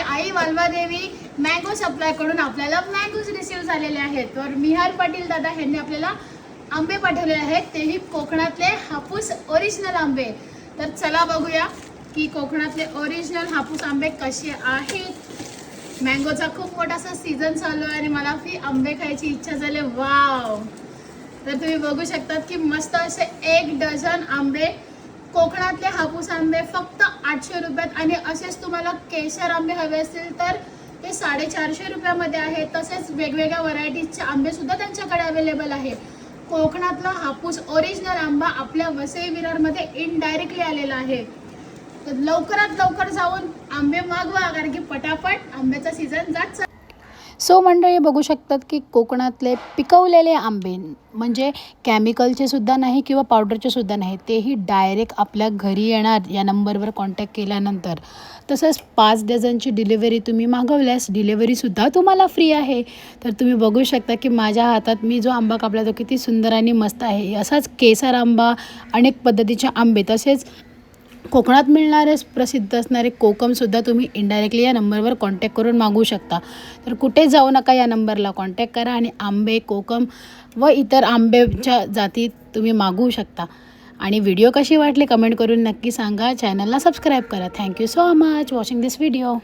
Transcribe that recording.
आई वाल्वादेवी mango supply कडून आपल्याला mangoes receive झालेले आहेत। तर मिहार पाटील दादा यांनी आपल्याला आंबे पाठवलेले आहेत, तेही कोकणातले हापूस ओरिजिनल आंबे। तर चला बघूया की कोकणातले ओरिजिनल हापूस आंबे कसे आहेत। मँगोचा खूप मोठासा सीझन चालू आहे आणि मला ही आंबे खायची इच्छा झाली। वाव, तर तुम्ही बघू शकतात की मस्त असे 1 डझन आंबे, कोकणातले हापूस आंबे फक्त 800 रुपयात। आणि असेच तुम्हाला केशर आंबे हवे असतील तर ते 450 रुपयामध्ये आहे। तसेच वेगवेगळ्या व्हरायटीजचे आंबे सुद्धा त्यांच्याकडे अवेलेबल आहे। कोकणातला हापूस ओरिजिनल आंबा आपल्या वसई विरारमध्ये इनडायरेक्टली आलेला आहे। तर लवकरात लवकर जाऊन आंबे मागवा, कारण की पटापट आंब्याचा सीझन जात। सो मंडळी बघू शकतात की कोकणातले पिकवलेले आंबे म्हणजे केमिकलचे सुद्धा नाही किंवा पावडरचे सुद्धा नाही, तेही डायरेक्ट आपल्या घरी येणार या नंबरवर कॉन्टॅक्ट केल्यानंतर। तसंच 5 डझनची डिलिव्हरी तुम्ही मागवल्यास डिलिव्हरीसुद्धा तुम्हाला फ्री आहे। तर तुम्ही बघू शकता की माझ्या हातात मी जो आंबा कापला तो किती सुंदर आणि मस्त आहे। असाच केसर आंबा, अनेक पद्धतीचे आंबे, तसेच कोकणात मिळणारे प्रसिद्ध असणारे कोकमसुद्धा तुम्ही इनडायरेक्टली या नंबरवर कॉन्टॅक्ट करून मागवू शकता। तर कुठे जाऊ नका, या नंबरला कॉन्टॅक्ट करा आणि आंबे, कोकम व इतर आंब्याच्या जाती तुम्ही मागवू शकता। आणि व्हिडिओ कशी वाटली कमेंट करून नक्की सांगा। चॅनलला सबस्क्राईब करा। थँक्यू सो मच वॉचिंग दिस व्हिडिओ।